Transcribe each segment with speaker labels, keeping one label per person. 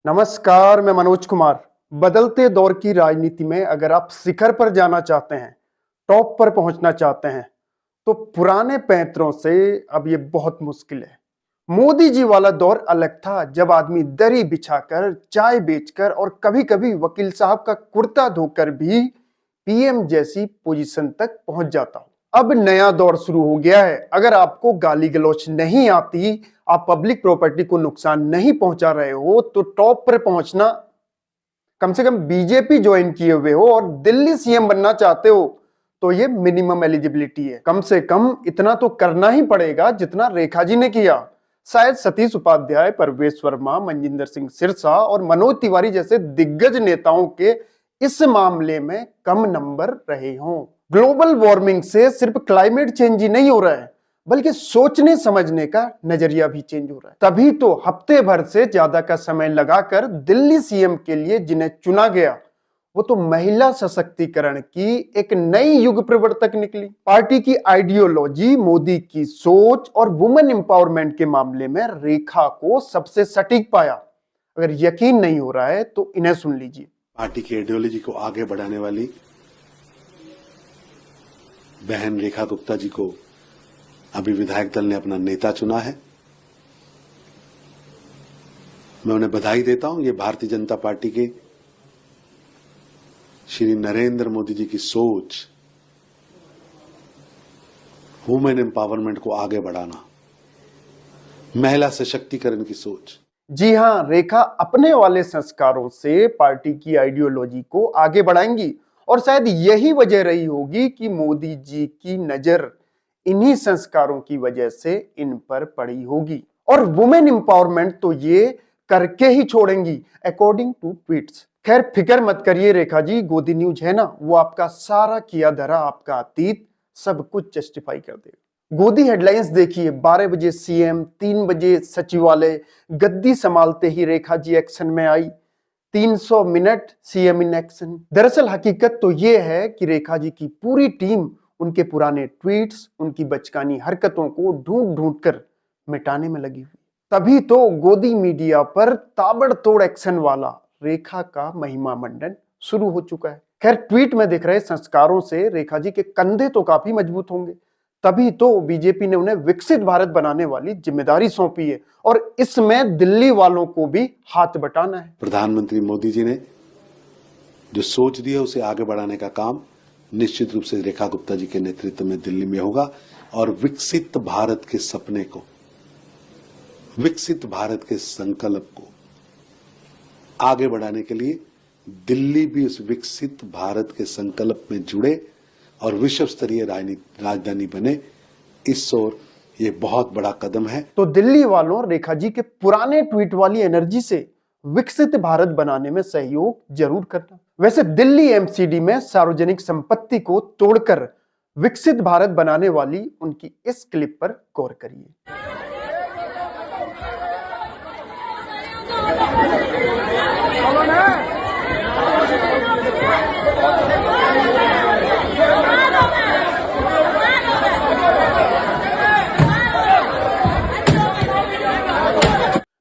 Speaker 1: नमस्कार, मैं मनोज कुमार। बदलते दौर की राजनीति में अगर आप शिखर पर जाना चाहते हैं, टॉप पर पहुंचना चाहते हैं, तो पुराने पैंतरों से अब ये बहुत मुश्किल है। मोदी जी वाला दौर अलग था, जब आदमी दरी बिछाकर, चाय बेचकर और कभी-कभी वकील साहब का कुर्ता धोकर भी पीएम जैसी पोजीशन तक पहुंच जाता हूं। अब नया दौर शुरू हो गया है। अगर आपको गाली गलौच नहीं आती, आप पब्लिक प्रॉपर्टी को नुकसान नहीं पहुंचा रहे हो, तो टॉप पर पहुंचना, कम से कम बीजेपी ज्वाइन किए हुए हो और दिल्ली सीएम बनना चाहते हो, तो ये मिनिमम एलिजिबिलिटी है। कम से कम इतना तो करना ही पड़ेगा जितना रेखा जी ने किया। शायद सतीश उपाध्याय, परवेश वर्मा, मनजिंदर सिंह सिरसा और मनोज तिवारी जैसे दिग्गज नेताओं के इस मामले में कम नंबर रहे हों। ग्लोबल वार्मिंग से सिर्फ क्लाइमेट चेंज ही नहीं हो रहा है, बल्कि सोचने समझने का नजरिया भी चेंज हो रहा है। तभी तो हफ्ते भर से ज्यादा का समय लगाकर दिल्ली सीएम के लिए जिन्हें चुना गया, वो तो महिला सशक्तिकरण की एक नई युग प्रवर्तक निकली। पार्टी की आइडियोलॉजी, मोदी की सोच और वुमेन एम्पावरमेंट के मामले में रेखा को सबसे सटीक पाया। अगर यकीन नहीं हो रहा है तो इन्हें सुन लीजिए।
Speaker 2: पार्टी की आइडियोलॉजी को आगे बढ़ाने वाली बहन रेखा गुप्ता जी को अभी विधायक दल ने अपना नेता चुना है। मैं उन्हें बधाई देता हूं। ये भारतीय जनता पार्टी के श्री नरेंद्र मोदी जी की सोच, वुमेन एम्पावरमेंट को आगे बढ़ाना, महिला सशक्तिकरण की सोच।
Speaker 1: जी हां, रेखा अपने वाले संस्कारों से पार्टी की आइडियोलॉजी को आगे बढ़ाएंगी और शायद यही वजह रही होगी कि मोदी जी की नजर इन्हीं संस्कारों की वजह से इन पर पड़ी होगी। और वुमेन एम्पावरमेंट तो ये करके ही छोड़ेंगी, अकॉर्डिंग टू ट्वीट्स। खैर फिक्र मत करिए रेखा जी, गोदी न्यूज है ना, वो आपका सारा किया धरा, आपका अतीत सब कुछ जस्टिफाई कर देगा। गोदी हेडलाइंस देखिए, 12 बजे सीएम, 3 बजे सचिवालय, गद्दी संभालते ही रेखा जी एक्शन में आई, 300 मिनट सीएम इन एक्शन। दरअसल हकीकत तो यह है कि रेखा जी की पूरी टीम उनके पुराने ट्वीट्स, उनकी बचकानी हरकतों को ढूंढ ढूंढ कर मिटाने में लगी हुई। तभी तो गोदी मीडिया पर ताबड़तोड़ एक्शन वाला रेखा का महिमा मंडन शुरू हो चुका है। खैर ट्वीट में दिख रहे संस्कारों से रेखा जी के कंधे तो काफी मजबूत होंगे। तभी तो बीजेपी ने उन्हें विकसित भारत बनाने वाली जिम्मेदारी सौंपी है और इसमें दिल्ली वालों को भी हाथ बटाना है।
Speaker 2: प्रधानमंत्री मोदी जी ने जो सोच दी है उसे आगे बढ़ाने का काम निश्चित रूप से रेखा गुप्ता जी के नेतृत्व में दिल्ली में होगा और विकसित भारत के सपने को, विकसित भारत के संकल्प को आगे बढ़ाने के लिए दिल्ली भी उस विकसित भारत के संकल्प में जुड़े और विश्व स्तरीय राजधानी बने, इस ओर ये बहुत बड़ा कदम है।
Speaker 1: तो दिल्ली वालों, रेखा जी के पुराने ट्वीट वाली एनर्जी से विकसित भारत बनाने में सहयोग जरूर करना। वैसे दिल्ली एमसीडी में सार्वजनिक संपत्ति को तोड़कर विकसित भारत बनाने वाली उनकी इस क्लिप पर गौर करिए।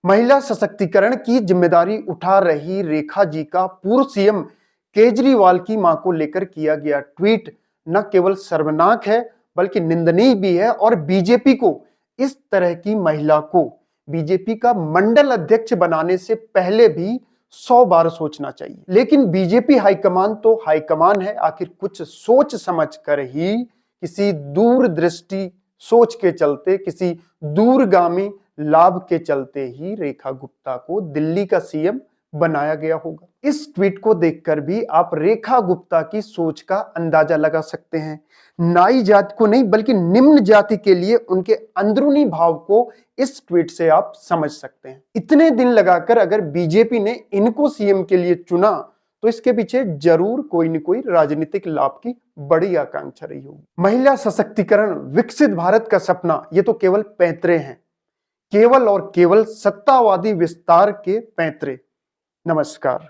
Speaker 1: महिला सशक्तिकरण की जिम्मेदारी उठा रही रेखा जी का पूर्व सीएम केजरीवाल की मां को लेकर किया गया ट्वीट न केवल शर्मनाक है बल्कि निंदनीय भी है और बीजेपी को इस तरह की महिला को बीजेपी का मंडल अध्यक्ष बनाने से पहले भी 100 बार सोचना चाहिए। लेकिन बीजेपी हाईकमान तो हाईकमान है, आखिर कुछ सोच समझ कर ही, किसी दूरदृष्टि सोच के चलते, किसी दूरगामी लाभ के चलते ही रेखा गुप्ता को दिल्ली का सीएम बनाया गया होगा। इस ट्वीट को देखकर भी आप रेखा गुप्ता की सोच का अंदाजा लगा सकते हैं। नाई जाति को नहीं बल्कि निम्न जाति के लिए उनके अंदरूनी भाव को इस ट्वीट से आप समझ सकते हैं। इतने दिन लगाकर अगर बीजेपी ने इनको सीएम के लिए चुना तो इसके पीछे जरूर कोई न कोई राजनीतिक लाभ की बड़ी आकांक्षा रही होगी। महिला सशक्तिकरण, विकसित भारत का सपना, ये तो केवल पैंतरे हैं, केवल और केवल सत्तावादी विस्तार के पैंतरे। नमस्कार।